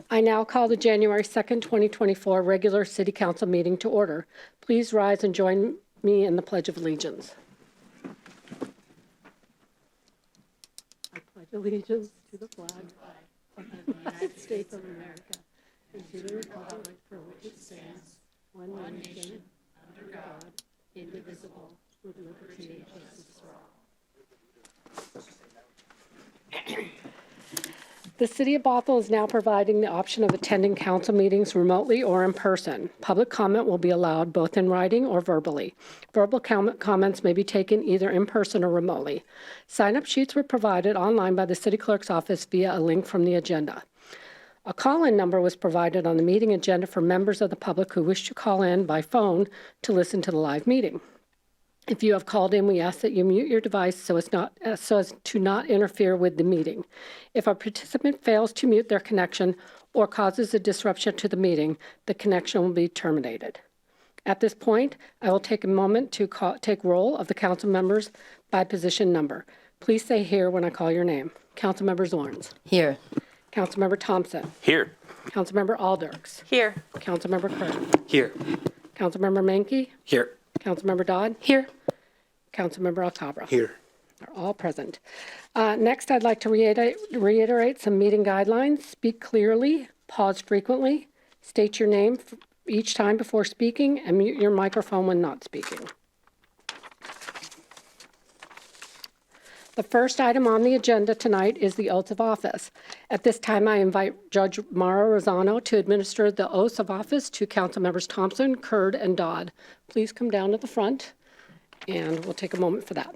I now call the January 2nd, 2024 regular City Council meeting to order. Please rise and join me in the Pledge of Allegiance. I pledge allegiance to the flag of the United States of America and to the republic for which it stands, one nation, under God, indivisible, with liberty and justice for all. The City of Bothell is now providing the option of attending council meetings remotely or in person. Public comment will be allowed both in writing or verbally. Verbal comments may be taken either in person or remotely. Sign-up sheets were provided online by the City Clerk's office via a link from the agenda. A call-in number was provided on the meeting agenda for members of the public who wish to call in by phone to listen to the live meeting. If you have called in, we ask that you mute your device so as to not interfere with the meeting. If a participant fails to mute their connection or causes a disruption to the meeting, the connection will be terminated. At this point, I will take a moment to take roll of the council members by position number. Please say here when I call your name. Councilmember Zorns. Here. Councilmember Thompson. Here. Councilmember Alders. Here. Councilmember Craig. Here. Councilmember Mankey. Here. Councilmember Dodd. Here. Councilmember Alcabra. Here. Are all present. Next, I'd like to reiterate some meeting guidelines. Speak clearly, pause frequently, state your name each time before speaking, and mute your microphone when not speaking. The first item on the agenda tonight is the oath of office. At this time, I invite Judge Mara Rozzano to administer the oaths of office to Councilmembers Thompson, Curd, and Dodd. Please come down to the front, and we'll take a moment for that.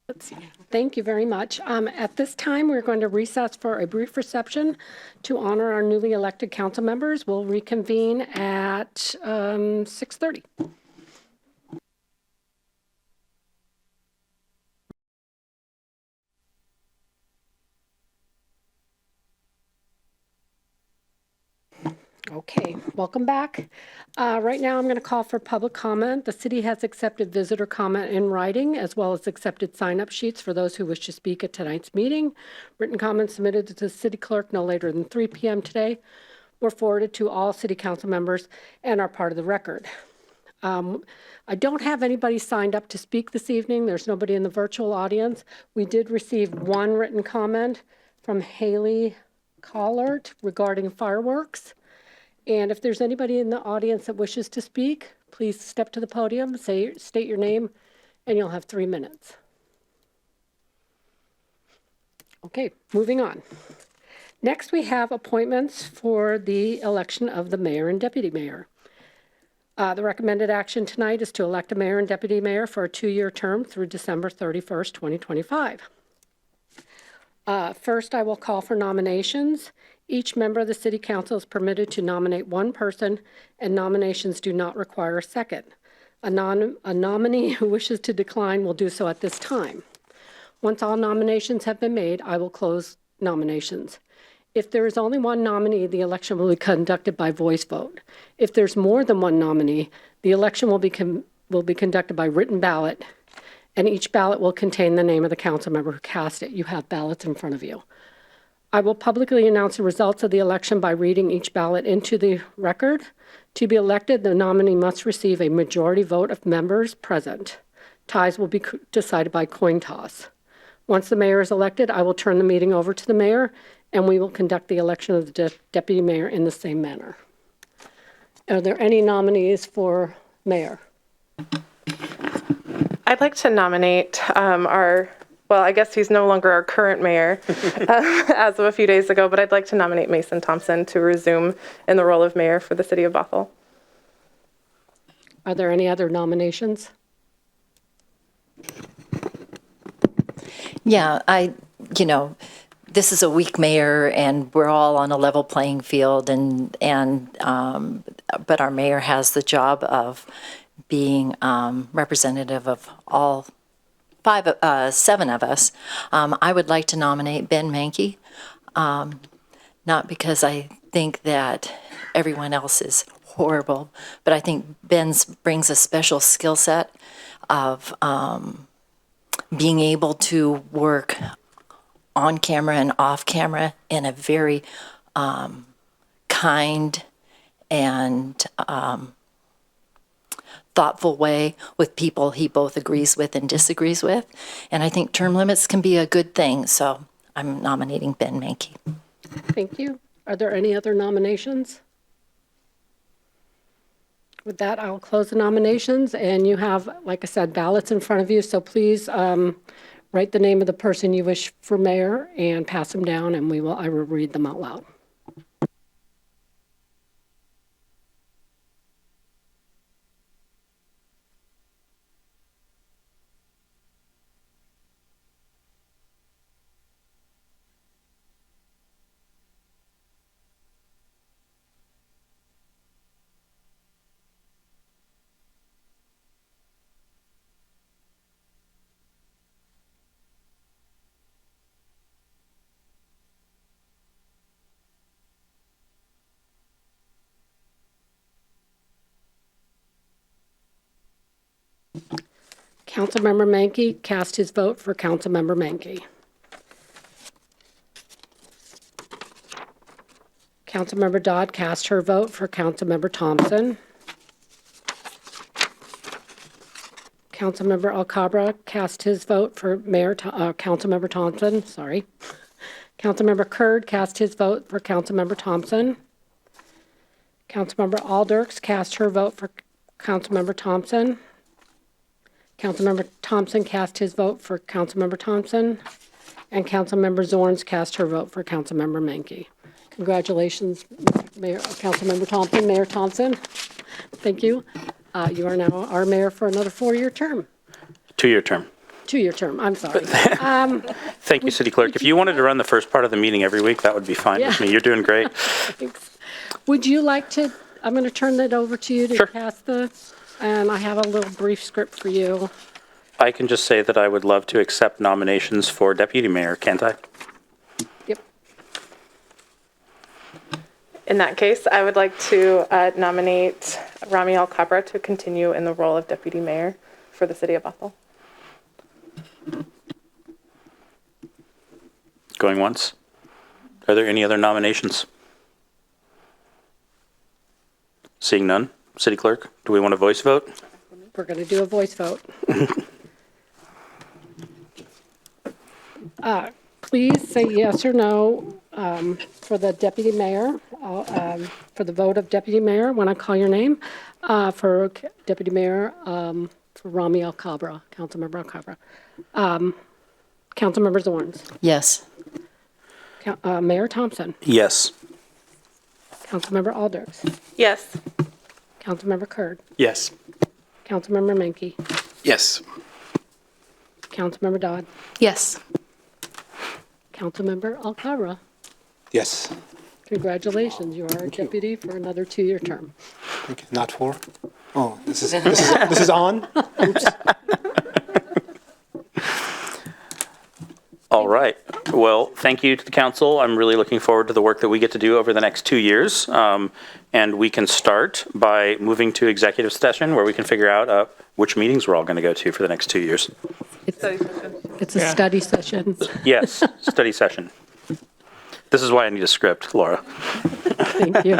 Let's see. Thank you very much. At this time, we're going to recess for a brief reception to honor our newly elected council members. We'll reconvene at 6:30. Okay, welcome back. Right now I'm going to call for public comment. The city has accepted visitor comment in writing as well as accepted sign-up sheets for those who wish to speak at tonight's meeting. Written comments submitted to the city clerk no later than 3 p.m. today were forwarded to all city council members and are part of the record. I don't have anybody signed up to speak this evening. There's nobody in the virtual audience. We did receive one written comment from Haley Collard regarding fireworks. And if there's anybody in the audience that wishes to speak, please step to the podium, state your name, and you'll have 3 minutes. Okay, moving on. Next, we have appointments for the election of the mayor and deputy mayor. The recommended action tonight is to elect a mayor and deputy mayor for a 2-year term through December 31st, 2025. First, I will call for nominations. Each member of the City Council is permitted to nominate one person, and nominations do not require a second. A nominee who wishes to decline will do so at this time. Once all nominations have been made, I will close nominations. If there is only one nominee, the election will be conducted by voice vote. If there's more than one nominee, the election will be conducted by written ballot, and each ballot will contain the name of the council member who cast it. You have ballots in front of you. I will publicly announce the results of the election by reading each ballot into the record. To be elected, the nominee must receive a majority vote of members present. Ties will be decided by coin toss. Once the mayor is elected, I will turn the meeting over to the mayor, and we will conduct the election of the deputy mayor in the same manner. Are there any nominees for mayor? I'd like to nominate I guess he's no longer our current mayor as of a few days ago, but I'd like to nominate Mason Thompson to resume in the role of mayor for the city of Bothell. Are there any other nominations? Yeah, this is a weak mayor, and we're all on a level playing field, but our mayor has the job of being representative of all seven of us. I would like to nominate Ben Mankey, not because I think that everyone else is horrible, but I think Ben brings a special skill set of being able to work on camera and off camera in a very kind and thoughtful way with people he both agrees with and disagrees with. And I think term limits can be a good thing, so I'm nominating Ben Mankey. Thank you. Are there any other nominations? With that, I'll close the nominations, and you have, like I said, ballots in front of you, so please write the name of the person you wish for mayor and pass them down, and I will read them out loud. Councilmember Mankey cast his vote for Councilmember Mankey. Councilmember Dodd cast her vote for Councilmember Thompson. Councilmember Alcabra cast his vote for Councilmember Thompson. Sorry. Councilmember Curd cast his vote for Councilmember Thompson. Councilmember Alderks cast her vote for Councilmember Thompson. Councilmember Thompson cast his vote for Councilmember Thompson. And Councilmember Zorns cast her vote for Councilmember Mankey. Congratulations, Councilmember Thompson, Mayor Thompson. Thank you. You are now our mayor for another 4-year term. 2-year term. 2-year term, I'm sorry. Thank you, City Clerk. If you wanted to run the first part of the meeting every week, that would be fine with me. You're doing great. Thanks. Would you like to, I'm going to turn that over to you to Sure. pass and I have a little brief script for you. I can just say that I would love to accept nominations for Deputy Mayor, can't I? Yep. In that case, I would like to nominate Rami Alcabra to continue in the role of deputy mayor for the city of Bothell. Going once. Are there any other nominations? Seeing none. City Clerk, do we want a voice vote? We're going to do a voice vote. Please say yes or no for the deputy mayor, for the vote of deputy mayor when I call your name, for deputy mayor for Rami Alcabra, Councilmember Alcabra. Councilmember Zorns. Yes. Mayor Thompson. Yes. Councilmember Alderks. Yes. Councilmember Curd. Yes. Councilmember Mankey. Yes. Councilmember Dodd. Yes. Councilmember Alcara. Yes. Congratulations, you are a deputy for another 2-year term. Okay. Not 4. Oh, this is on. Oops. All right. Well, thank you to the council. I'm really looking forward to the work that we get to do over the next 2 years. And we can start by moving to executive session where we can figure out which meetings we're all going to go to for the next 2 years. It's a study session. Yes, study session. This is why I need a script, Laura. Thank you.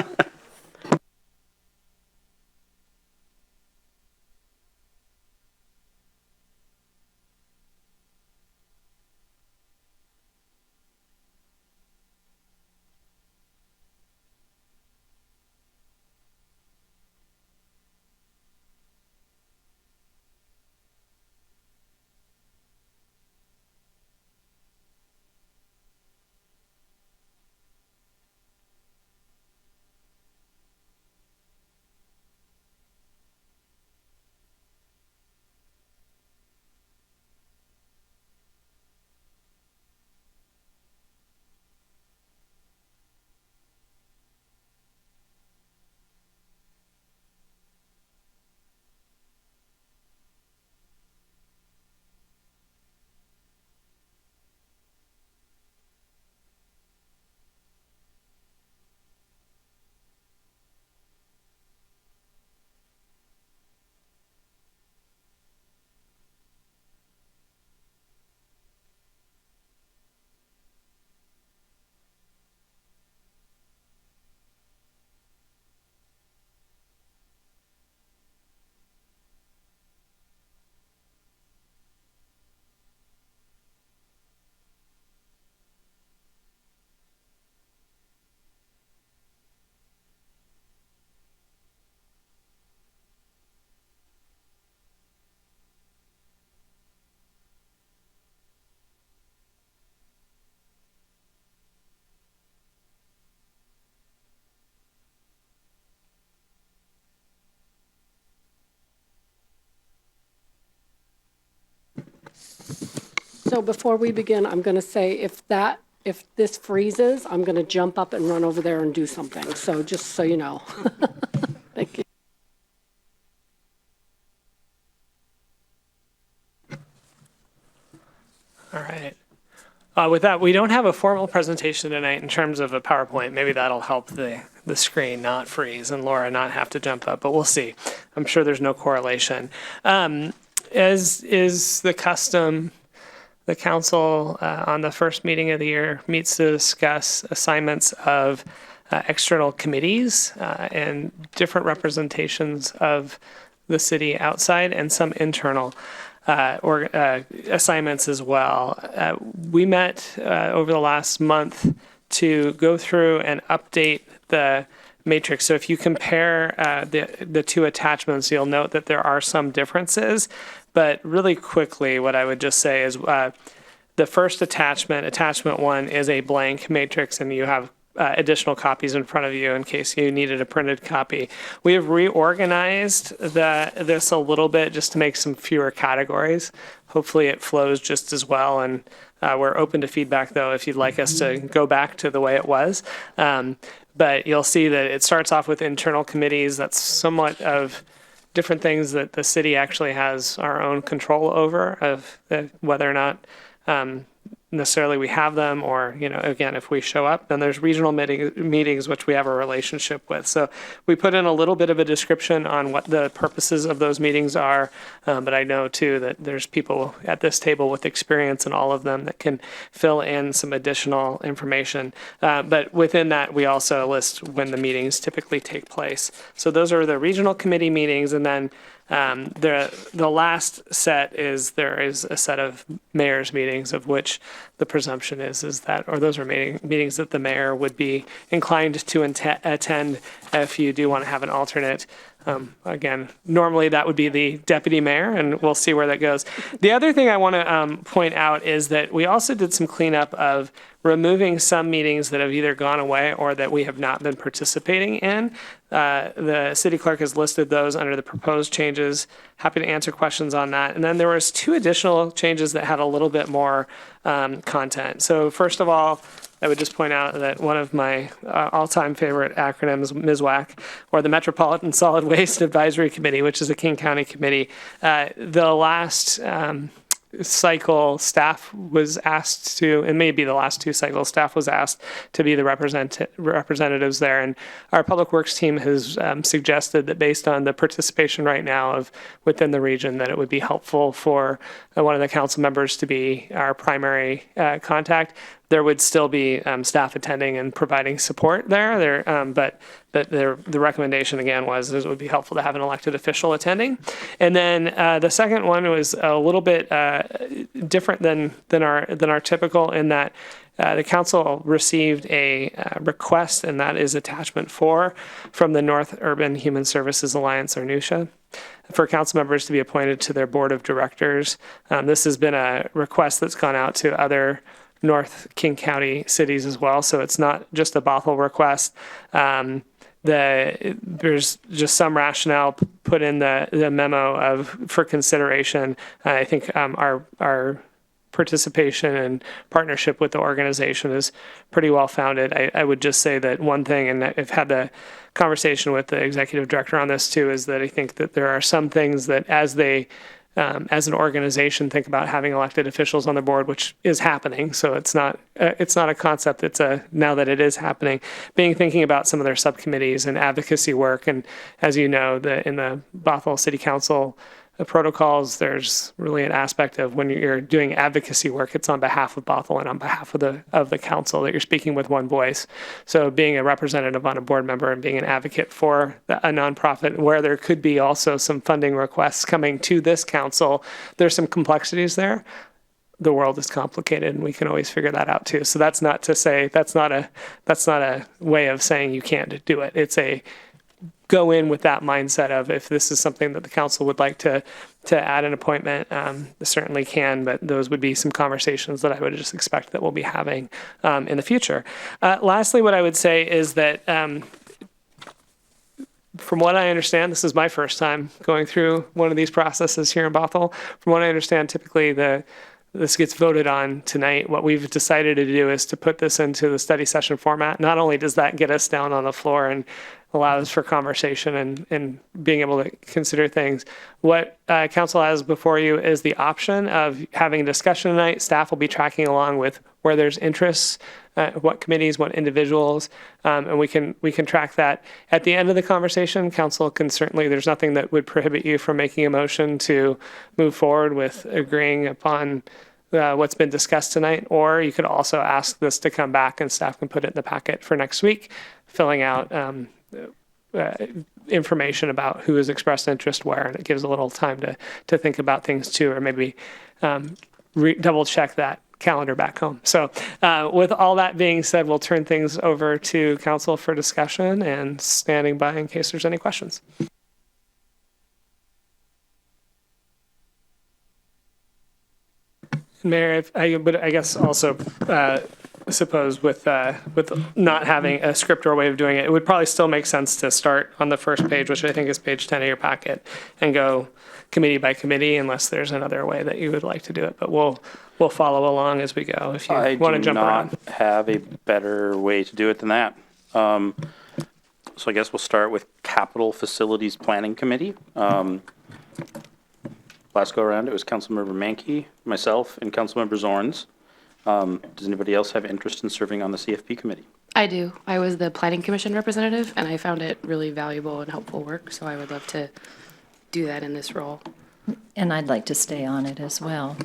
So before we begin, I'm going to say if this freezes, I'm going to jump up and run over there and do something. So just so you know. Thank you. All right. With that, we don't have a formal presentation tonight in terms of a PowerPoint. Maybe that'll help the screen not freeze and Laura not have to jump up, but we'll see. I'm sure there's no correlation. As is the custom, the council on the first meeting of the year meets to discuss assignments of external committees and different representations of the city outside and some internal assignments as well. We met over the last month to go through and update the matrix. So if you compare the two attachments, you'll note that there are some differences. But really quickly, what I would just say is the first attachment, attachment 1, is a blank matrix, and you have additional copies in front of you in case you needed a printed copy. We have reorganized this a little bit just to make some fewer categories. Hopefully it flows just as well, and we're open to feedback, though, if you'd like us to go back to the way it was. But you'll see that it starts off with internal committees. That's somewhat of different things that the city actually has our own control over, of whether or not necessarily we have them, or, again, if we show up. Then there's regional meetings, which we have a relationship with. So we put in a little bit of a description on what the purposes of those meetings are. But I know, too, that there's people at this table with experience in all of them that can fill in some additional information. But within that, we also list when the meetings typically take place. So those are the regional committee meetings. And then the last set is there is a set of mayor's meetings, of which the presumption is that, or those are meetings that the mayor would be inclined to attend if you do want to have an alternate. Again, normally that would be the deputy mayor, and we'll see where that goes. The other thing I want to point out is that we also did some cleanup of removing some meetings that have either gone away or that we have not been participating in. The city clerk has listed those under the proposed changes. Happy to answer questions on that. And then there was 2 additional changes that had a little bit more content. So first of all, I would just point out that one of my all-time favorite acronyms, MSWAC, or the Metropolitan Solid Waste Advisory Committee, which is a King County committee, the last cycle staff was asked to, and maybe the last 2 cycles, staff was asked to be the representatives there. And our public works team has suggested that based on the participation right now of within the region, that it would be helpful for one of the council members to be our primary contact. There would still be staff attending and providing support there. But the recommendation again was it would be helpful to have an elected official attending. And then the second one was a little bit different than our typical in that the council received a request, and that is attachment 4 from the North Urban Human Services Alliance, or NUSHA, for council members to be appointed to their board of directors. This has been a request that's gone out to other North King County cities as well, so it's not just a Bothell request. There's just some rationale put in the memo for consideration. I think our participation and partnership with the organization is pretty well founded. I would just say that one thing, and I've had the conversation with the executive director on this too, is that I think that there are some things that as an organization think about having elected officials on the board, which is happening. So it's not a concept. It's now that it is happening, thinking about some of their subcommittees and advocacy work. And as you know, in the Bothell City Council protocols, there's really an aspect of when you're doing advocacy work, it's on behalf of Bothell and on behalf of the council that you're speaking with one voice. So being a representative on a board member and being an advocate for a nonprofit where there could be also some funding requests coming to this council, there's some complexities there. The world is complicated, and we can always figure that out too. So that's not to say that's not a way of saying you can't do it. It's a go in with that mindset of if this is something that the council would like to add an appointment, certainly can, but those would be some conversations that I would just expect that we'll be having in the future. Lastly, what I would say is that from what I understand, this is my first time going through one of these processes here in Bothell. From what I understand, typically this gets voted on tonight. What we've decided to do is to put this into the study session format. Not only does that get us down on the floor and allows for conversation and being able to consider things, what council has before you is the option of having a discussion tonight. Staff will be tracking along with where there's interests, what committees, what individuals, and we can track that. At the end of the conversation, council can certainly, there's nothing that would prohibit you from making a motion to move forward with agreeing upon what's been discussed tonight, or you could also ask this to come back and staff can put it in the packet for next week, filling out information about who has expressed interest where, and it gives a little time to think about things too, or maybe double check that calendar back home. So with all that being said, we'll turn things over to council for discussion and standing by in case there's any questions. Mayor, I guess also suppose with not having a script or a way of doing it, it would probably still make sense to start on the first page, which I think is page 10 of your packet, and go committee by committee unless there's another way that you would like to do it. But we'll follow along as we go if you want to jump around. I do not have a better way to do it than that. So I guess we'll start with Capital Facilities Planning Committee. Last go around, it was Councilmember Mankey, myself, and Councilmember Zorns. Does anybody else have interest in serving on the CFP committee? I do. I was the Planning Commission representative, and I found it really valuable and helpful work, so I would love to do that in this role. And I'd like to stay on it as well.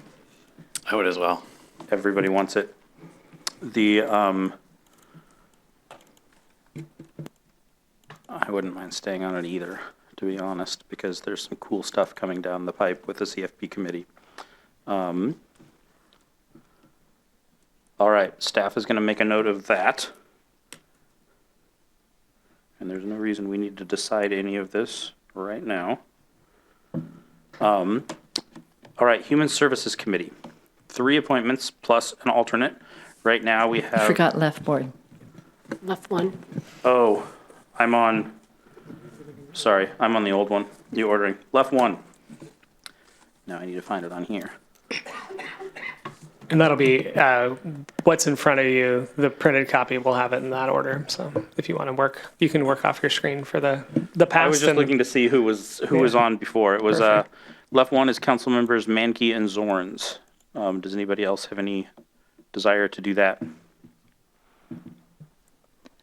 I would as well. Everybody wants it. I wouldn't mind staying on it either, to be honest, because there's some cool stuff coming down the pipe with the CFP committee. All right, staff is going to make a note of that. And there's no reason we need to decide any of this right now. All right, Human Services Committee. 3 appointments plus an alternate. Right now we have. Forgot left board. Left one. Oh, I'm on the old one, the ordering. Left 1. Now I need to find it on here. And that'll be what's in front of you. The printed copy will have it in that order. So if you want to work, you can work off your screen for the past. I was just and- looking to see who was on before. It was Perfect. left 1 is Councilmembers Mankey and Zorns. Does anybody else have any desire to do that?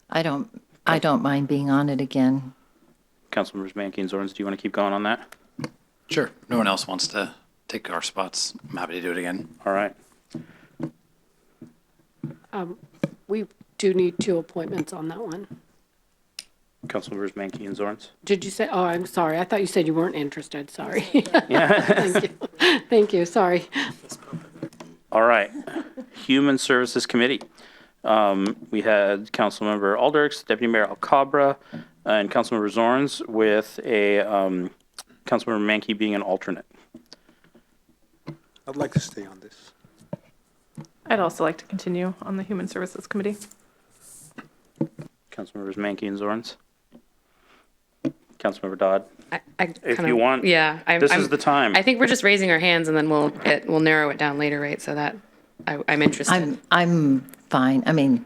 I don't mind being on it again. Councilmembers Mankey and Zorns, do you want to keep going on that? Sure. No one else wants to take our spots. I'm happy to do it again. All right. We do need 2 appointments on that one. Councilmembers Mankey and Zorns. Did you say, oh, I'm sorry. I thought you said you weren't interested. Sorry. Yeah. Thank you. Thank you. Sorry. All right. Human Services Committee. We had Councilmember Alders, Deputy Mayor Alcabra, and Councilmember Zorns with a Councilmember Mankey being an alternate. I'd like to stay on this. I'd also like to continue on the Human Services Committee. Councilmembers Mankey and Zorns. Councilmember Dodd. If kinda- you want, Yeah. this is the time. I think we're just raising our hands and then we'll narrow it down later, right? So that I'm interested. I'm fine. I mean,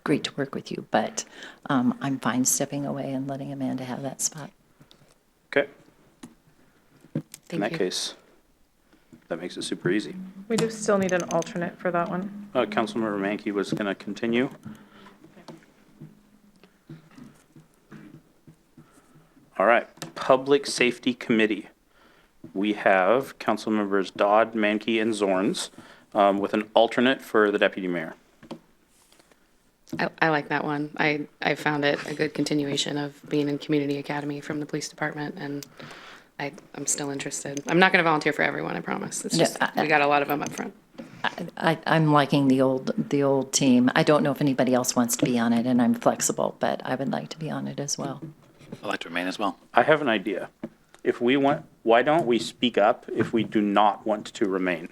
great to work with you, but I'm fine stepping away and letting Amanda have that spot. Okay. In Thank that you. case, that makes it super easy. We do still need an alternate for that one. Councilmember Mankey was going to continue. All right, Public Safety Committee. We have Councilmembers Dodd, Mankey, and Zorns with an alternate for the Deputy Mayor. I like that one. I found it a good continuation of being in Community Academy from the police department, and I'm still interested. I'm not going to volunteer for everyone, I promise. It's just, we got a lot of them up front. I'm liking the old team. I don't know if anybody else wants to be on it, and I'm flexible, but I would like to be on it as well. I'd like to remain as well. I have an idea. If we want, why don't we speak up if we do not want to remain?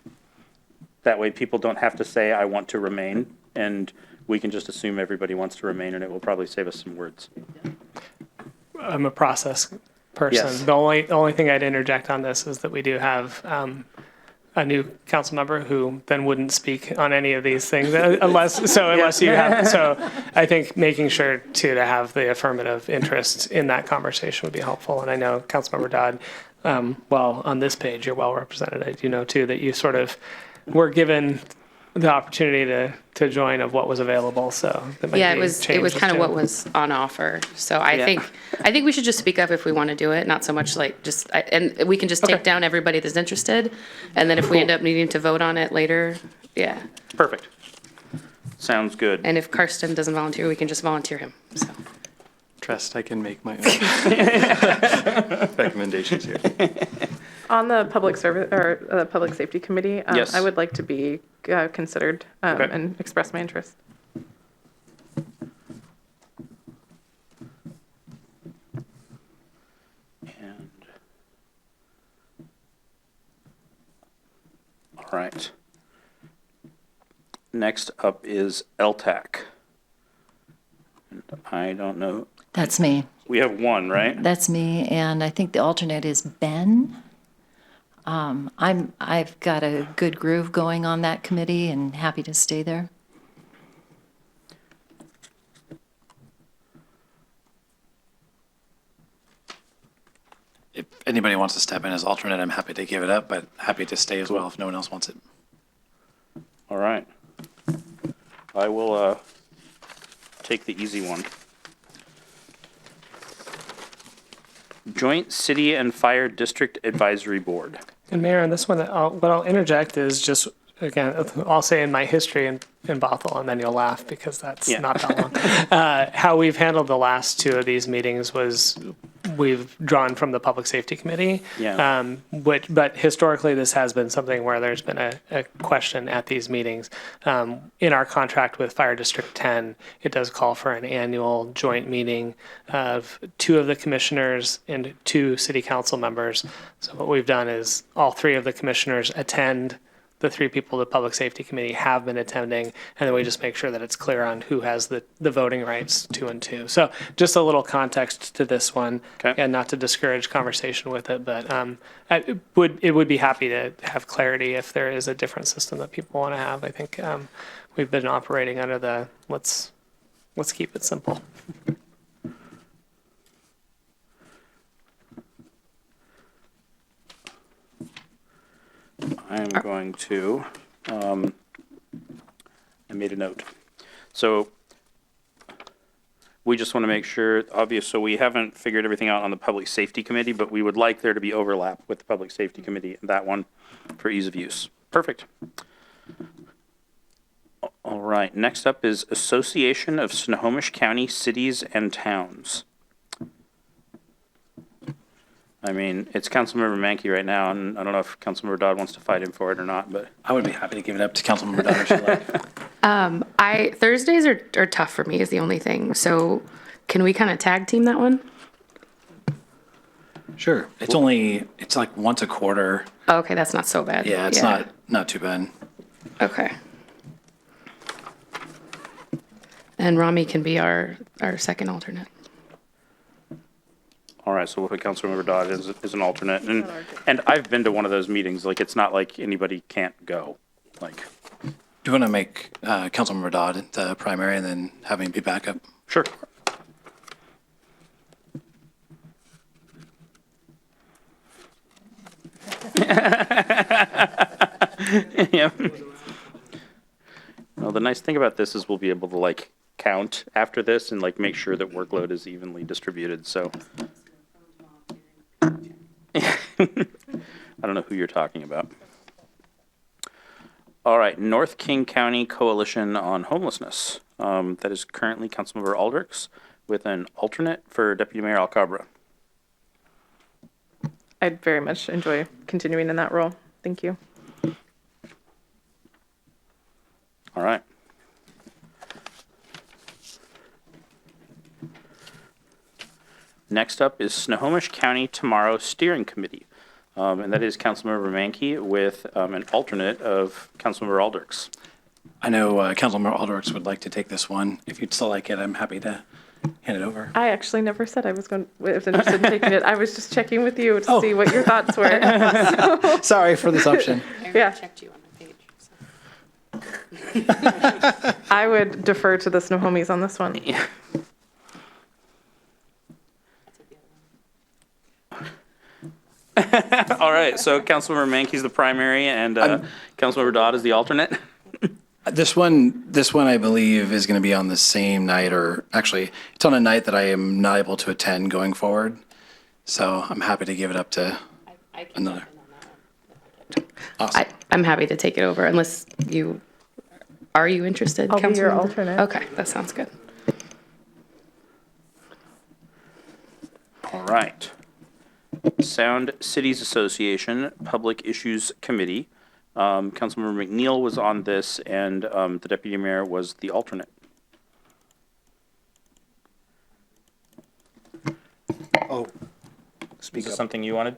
That way people don't have to say, I want to remain, and we can just assume everybody wants to remain, and it will probably save us some words. I'm a process person. Yes. The only thing I'd interject on this is that we do have a new council member who then wouldn't speak on any of these things unless you have. So I think making sure to have the affirmative interest in that conversation would be helpful. And I know Councilmember Dodd, well, on this page, you're well represented. I do know too that you sort of were given the opportunity to join of what was available. So that might Yeah, be it was changes kind of too. what was on offer. So I Yeah. think we should just speak up if we want to do it, not so much like and we can just take down everybody that's interested. And then if we end up needing to vote on it later, yeah. Perfect. Sounds good. And if Karsten doesn't volunteer, we can just volunteer him, so. Trust I can make my own recommendations here. On the public service or the public safety committee, Yes. I would like to be considered Okay. and express my interest. And all right. Next up is LTAC. And I don't know. That's me. We have one, right? That's me, and I think the alternate is Ben. I've got a good groove going on that committee and happy to stay there. If anybody wants to step in as alternate, I'm happy to give it up, but happy to stay as well if no one else wants it. All right. I will take the easy one. Joint City and Fire District Advisory Board. And Mayor, on this one, what I'll interject is just, again, I'll say in my history in Bothell, and then you'll laugh because that's Yeah. not that long. How we've handled the last 2 of these meetings was we've drawn from the Public Safety Committee. Yeah. But historically, this has been something where there's been a question at these meetings. In our contract with Fire District 10, it does call for an annual joint meeting of 2 of the commissioners and 2 city council members. So what we've done is all 3 of the commissioners attend. The 3 people the Public Safety Committee have been attending, and then we just make sure that it's clear on who has the voting rights 2 and 2. So just a little context to this one, Okay. and not to discourage conversation with it, but it would be happy to have clarity if there is a different system that people want to have. I think we've been operating under the let's keep it simple. I'm going to, I made a note. So we just want to make sure, obvious, so we haven't figured everything out on the Public Safety Committee, but we would like there to be overlap with the Public Safety Committee, that one, for ease of use. Perfect. All right, next up is Association of Snohomish County Cities and Towns. I mean, it's Councilmember Mankey right now, and I don't know if Councilmember Dodd wants to fight him for it or not, but. I would be happy to give it up to Councilmember Dodd if she'd like. Thursdays are tough for me is the only thing. So can we kind of tag team that one? Sure. It's like once a quarter. Oh, okay, that's not so bad. Yeah, it's not too bad. Okay. And Rami can be our second alternate. All right, so we'll put Councilmember Dodd as an alternate, and I've been to one of those meetings, like, it's not like anybody can't go, like. Do you want to make Councilmember Dodd the primary and then have me be backup? Sure. Yeah. Well, the nice thing about this is we'll be able to, like, count after this and, like, make sure that workload is evenly distributed, so. I don't know who you're talking about. All right, North King County Coalition on Homelessness. That is currently Councilmember Aldrich's with an alternate for Deputy Mayor Alcabra. I'd very much enjoy continuing in that role. Thank you. All right. Next up is Snohomish County Tomorrow Steering Committee, and that is Councilmember Mankey with an alternate of Councilmember Aldrich's. I know Councilmember Aldrich would like to take this one. If you'd still like it, I'm happy to hand it over. I actually never said I was interested in taking it. I was just checking with you to see what your thoughts were. Sorry for the assumption. Yeah. Checked you on my page. I would defer to the Snohomies on this one. Yeah. All right, so Councilmember Mankey's the primary and Councilmember Dodd is the alternate. This one, I believe, is going to be on the same night, or actually, it's on a night that I am not able to attend going forward. So I'm happy to give it up to another. Awesome. I'm happy to take it over unless are you interested? I'll be your Councilmember? alternate. Okay, that sounds good. All right. Sound Cities Association Public Issues Committee. Councilmember McNeil was on this, and the deputy mayor was the alternate. Oh, Is speak this up. something you wanted?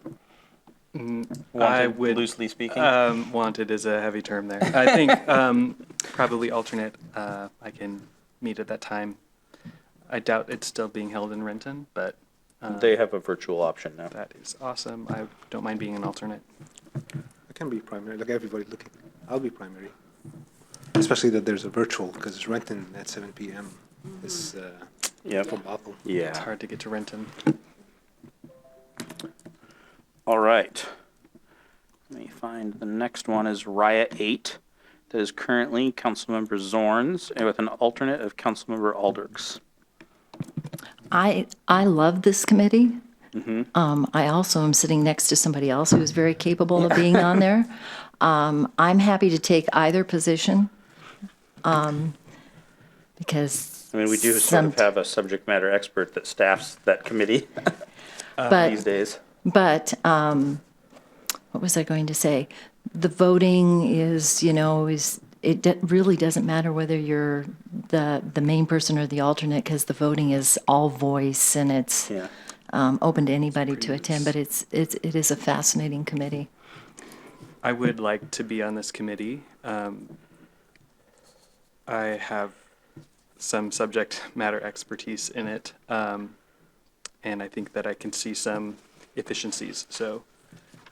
I would, loosely speaking. wanted is a heavy term there. I think probably alternate. I can meet at that time. I doubt it's still being held in Renton, but They have a virtual option now. that is awesome. I don't mind being an alternate. I can be primary, like everybody looking. I'll be primary. Especially that there's a virtual, because it's Renton at 7 p.m. It's Yep. from Bothell. It's Yeah. hard to get to Renton. All right. Let me find the next one is Riot 8. That is currently Councilmember Zorns and with an alternate of Councilmember Aldrich's. I love this committee. I also am sitting next to somebody else who's very capable of being on there. I'm happy to take either position because I mean, we do sort of have a subject matter expert that staffs that committee. But these days. But what was I going to say? The voting is, really doesn't matter whether you're the main person or the alternate, because the voting is all voice and it's Yeah. open to anybody to attend. But it is a fascinating committee. I would like to be on this committee. I have some subject matter expertise in it, and I think that I can see some efficiencies. So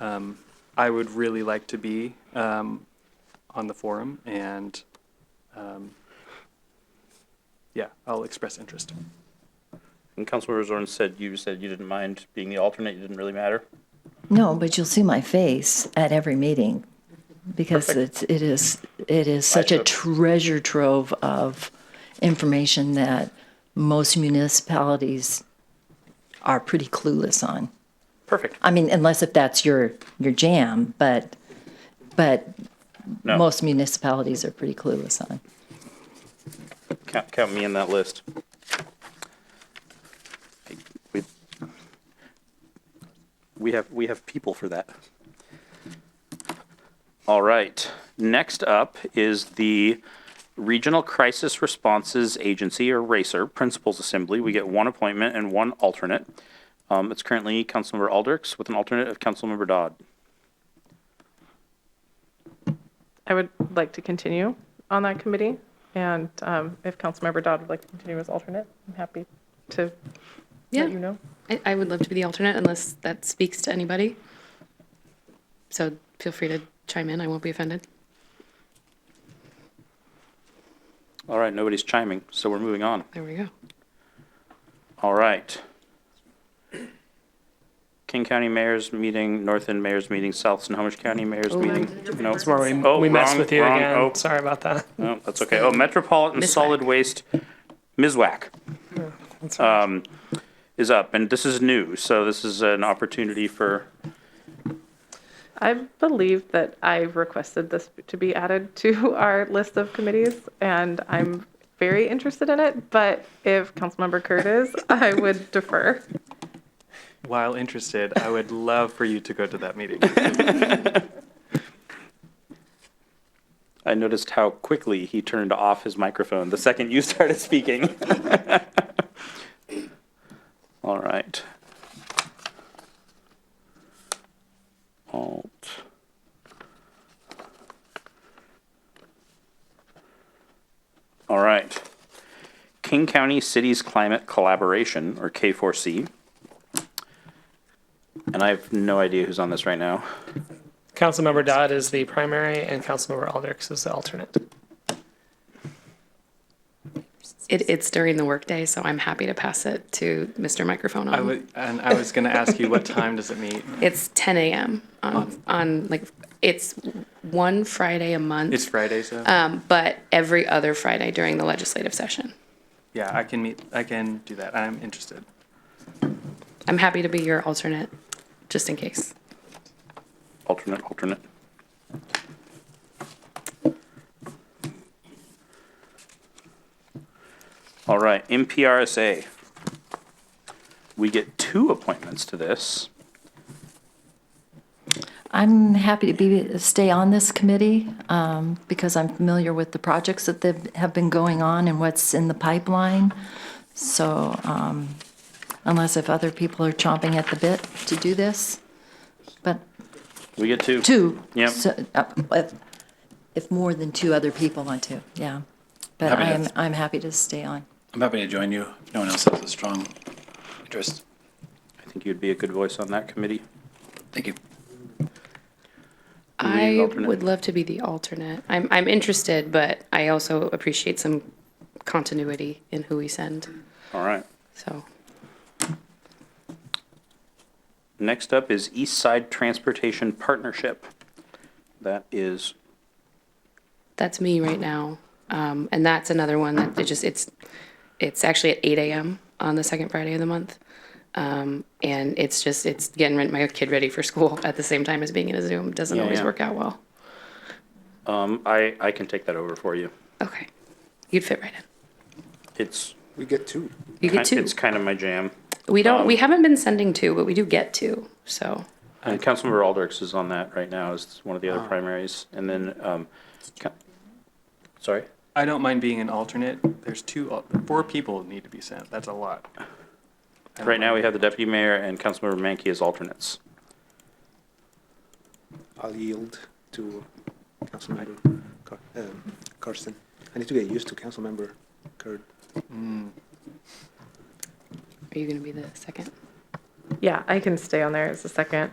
I would really like to be on the forum, and yeah, I'll express interest. And Councilmember Zorn said you didn't mind being the alternate. You didn't really matter. No, but you'll see my face at every meeting, because Perfect. it is such a took- treasure trove of information that most municipalities are pretty clueless on. Perfect. I mean, unless if that's your jam, but No. most municipalities are pretty clueless on. Count me in that list. We have people for that. All right. Next up is the Regional Crisis Responses Agency, or RACER, Principals Assembly. We get one appointment and one alternate. It's currently Councilmember Aldrichs with an alternate of Councilmember Dodd. I would like to continue on that committee, and if Councilmember Dodd would like to continue as alternate, I'm happy to let you know. I would love to be the alternate unless that speaks to anybody. So feel free to chime in. I won't be offended. All right, nobody's chiming, so we're moving on. There we go. All right. King County Mayor's Meeting, North End Mayor's Meeting, South Snohomish County Mayor's Meeting. No, That's where Oh, we messed wrong, with you wrong. again. Oh. Sorry about that. no, that's okay. Oh, Metropolitan Ms. Solid Waste, Ms. Whack, That's right. is up, and this is new, so this is an opportunity for, I believe that I've requested this to be added to our list of committees, and I'm very interested in it, but if Councilmember Kurt is, I would defer. While interested, I would love for you to go to that meeting. I noticed how quickly he turned off his microphone the second you started speaking. All right. Alt. All right. King County Cities Climate Collaboration, or K4C. And I have no idea who's on this right now. Councilmember Dodd is the primary, and Councilmember Aldrichs is the alternate. It's during the workday, so I'm happy to pass it to Mr. Microphone on. I was going to ask you, what time does it meet? It's 10 a.m. on like, it's one Friday a month. It's Fridays, though? But every other Friday during the legislative session. Yeah, I can do that. I'm interested. I'm happy to be your alternate, just in case. Alternate. All right, MPRSA. We get 2 appointments to this. I'm happy to stay on this committee because I'm familiar with the projects that have been going on and what's in the pipeline. So unless if other people are chomping at the bit to do this, but We get 2. 2. Yep. So, if more than 2 other people want to, yeah. But Happy to- I'm happy to stay on. I'm happy to join you if no one else has a strong interest. I think you'd be a good voice on that committee. Thank you. I alternate? would love to be the alternate. I'm interested, but I also appreciate some continuity in who we send. All right. So Next up is East Side Transportation Partnership. That is, that's me right now. And that's another one that it's actually at 8 a.m. on the second Friday of the month. And it's getting my kid ready for school at the same time as being in a Zoom. Doesn't always yeah. work out well. I can take that over for you. Okay. You'd fit right in. It's We get 2. You get 2. It's kind of my jam. We don't. We haven't been sending to, but we do get to. So And Councilmember Aldrichs is on that right now as one of the other primaries. And then, sorry? I don't mind being an alternate. There's 4 people need to be sent. That's a lot. Right now, we have the deputy mayor and Councilmember Mankey as alternates. I'll yield to Councilmember Carson. I need to get used to Councilmember Curd. are you going to be the second? Yeah, I can stay on there as a second.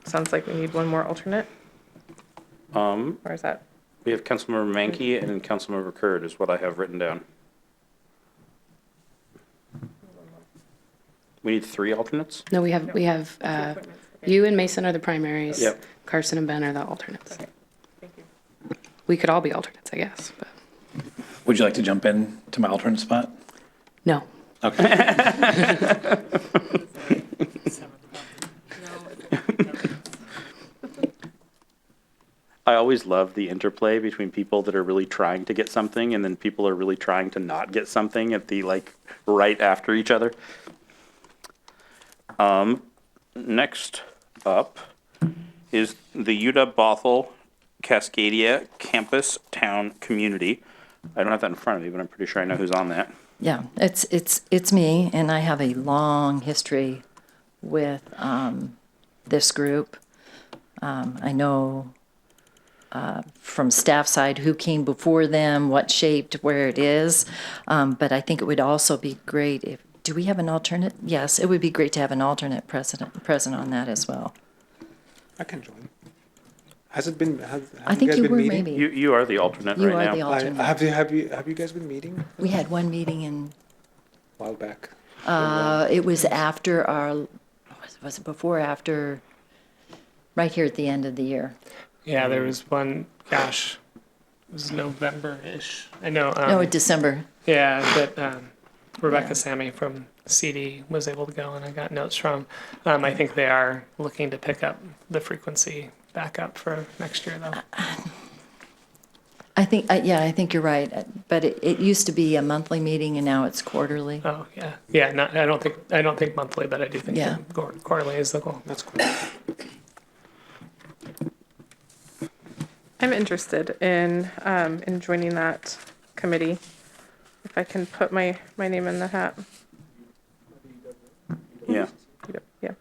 Sounds like we need one more alternate. Or is that? We have Councilmember Mankey and Councilmember Curd is what I have written down. We need 3 alternates? No, we have you and Mason are the primaries. Yep. Carson and Ben are the alternates. Okay. Thank you. We could all be alternates, I guess. But Would you like to jump in to my alternate spot? no. Okay. I always love the interplay between people that are really trying to get something and then people are really trying to not get something at the, like, right after each other. Next up is the UW Bothell Cascadia Campus Town Community. I don't have that in front of me, but I'm pretty sure I know who's on that. Yeah, it's me, and I have a long history with this group. I know from staff side who came before them, what shaped where it is, but I think it would also be great if, do we have an alternate? Yes, it would be great to have an alternate present on that as well. I can join. Has it been? I think you were meeting? maybe. You are the alternate You right are the now. alternate. Have you guys been meeting We had one meeting in, a while back? it was after our, was it before or after, right here at the end of the year? Yeah, there was one, gosh, it was November-ish. I know. No, December. Yeah, that Rebecca Yeah. Sammy from CD was able to go, and I got notes from. I think they are looking to pick up the frequency back up for next year, though. I think, yeah, I think you're right, but it used to be a monthly meeting and now it's quarterly. Oh, yeah, yeah. Not, I don't think monthly, but I do think Yeah. quarterly is the goal. That's cool. I'm interested in joining that committee. If I can put my name in the hat. Yeah. Yeah.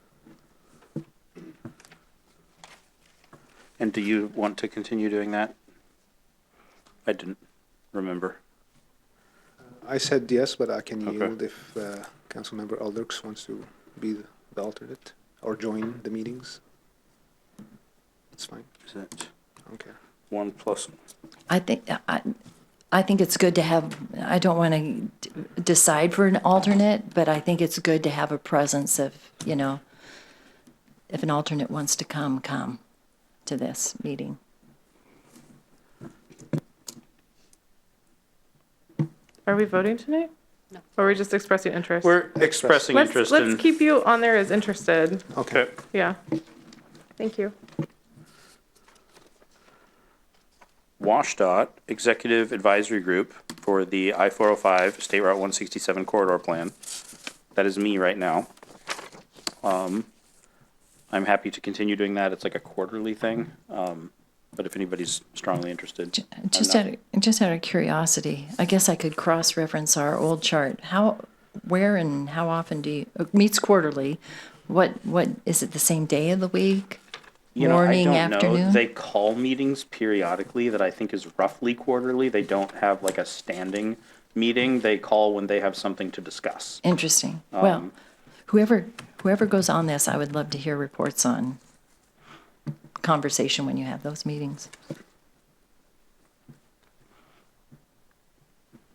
And do you want to continue doing that? I didn't remember. I said yes, but I can Okay. yield if Councilmember Aldrichs wants to be the alternate or join the meetings. It's fine. Is it Okay. 1 plus? I think it's good to have, I don't want to decide for an alternate, but I think it's good to have a presence of, if an alternate wants to come to this meeting. Are we voting tonight? No. Or are we just expressing interest? We're expressing interest in. Let's keep you on there as interested. Okay. Yeah. Thank you. WashDOT Executive Advisory Group for the I-405 State Route 167 corridor plan. That is me right now. I'm happy to continue doing that. It's like a quarterly thing. But if anybody's strongly interested. Just out of curiosity, I guess I could cross-reference our old chart. Where and how often it meets quarterly? What is it, the same day of the week? Morning, I don't know. afternoon? They call meetings periodically that I think is roughly quarterly. They don't have like a standing meeting. They call when they have something to discuss. Interesting. Well, whoever goes on this, I would love to hear reports on conversation when you have those meetings.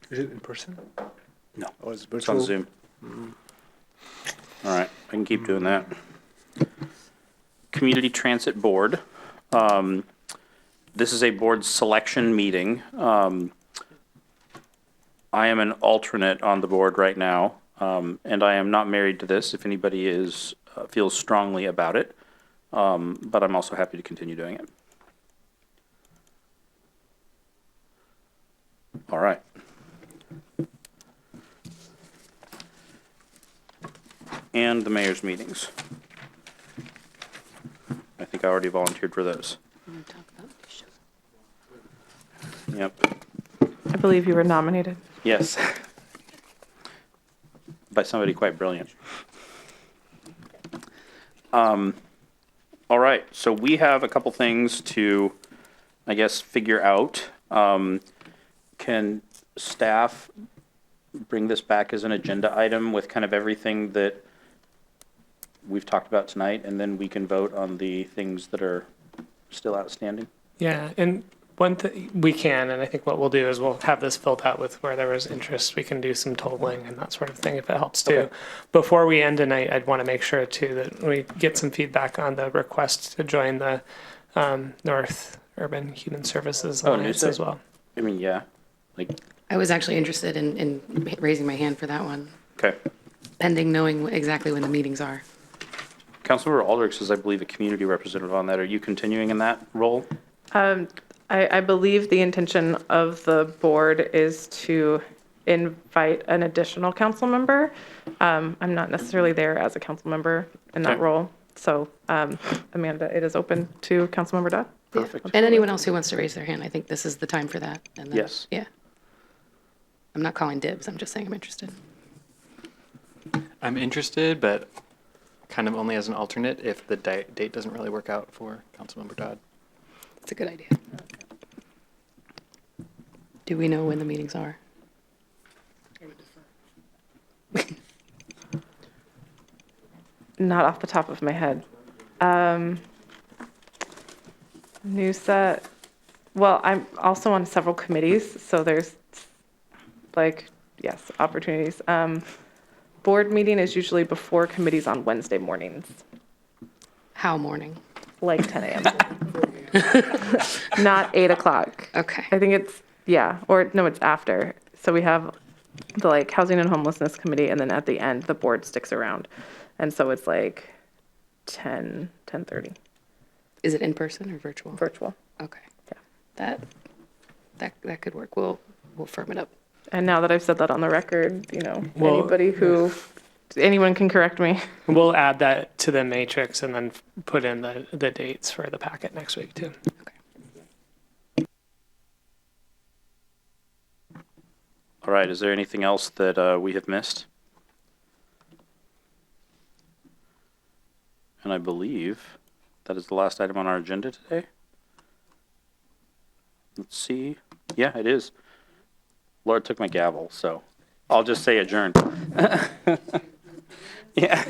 Is it in person? No, Or is it it's virtual? on Zoom. All right, I can keep doing that. Community Transit Board. This is a board selection meeting. I am an alternate on the board right now, and I am not married to this if anybody feels strongly about it, but I'm also happy to continue doing it. All right. and the mayor's meetings. I think I already volunteered for those. Yep. I believe you were nominated. Yes. By somebody quite brilliant. All right, so we have a couple things to, I guess, figure out. Can staff bring this back as an agenda item with kind of everything that we've talked about tonight, and then we can vote on the things that are still outstanding? Yeah, and one thing we can, and I think what we'll do is we'll have this filled out with where there was interest. We can do some totaling and that sort of thing if it helps too. Okay. Before we end tonight, I'd want to make sure too that we get some feedback on the request to join the North Urban Human Services Alliance Noosa? as well. I mean, yeah, like, I was actually interested in raising my hand for that one, okay. pending knowing exactly when the meetings are. Councilmember Aldrich is, I believe, a community representative on that. Are you continuing in that role? I believe the intention of the board is to invite an additional council member. I'm not necessarily there as a council member in that Okay. role. So, Amanda, it is open to Councilmember Dodd. Perfect. And anyone else who wants to raise their hand, I think this is the time for that. And then, Yes. Yeah. I'm not calling dibs. I'm just saying I'm interested. I'm interested, but kind of only as an alternate if the date doesn't really work out for Councilmember Dodd. It's a good idea. Do we know when the meetings are? Not off the top of my head. Noosa, well, I'm also on several committees, so there's like, yes, opportunities. Board meeting is usually before committees on Wednesday mornings, How morning? like 10 a.m. Not 8 o'clock. Okay. I think it's, yeah, or no, it's after. So we have the like Housing and Homelessness Committee, and then at the end, the board sticks around. And so it's like 10:30, Is it in person or virtual? virtual. Okay. Yeah. That could work. We'll firm it up. And now that I've said that on the record, you know, Well, anyone can correct me. We'll add that to the matrix and then put in the dates for the packet next week too. Okay. All right, is there anything else that we have missed? And I believe that is the last item on our agenda today. Let's see. Yeah, it is. Laura took my gavel, so I'll just say adjourn. Yeah.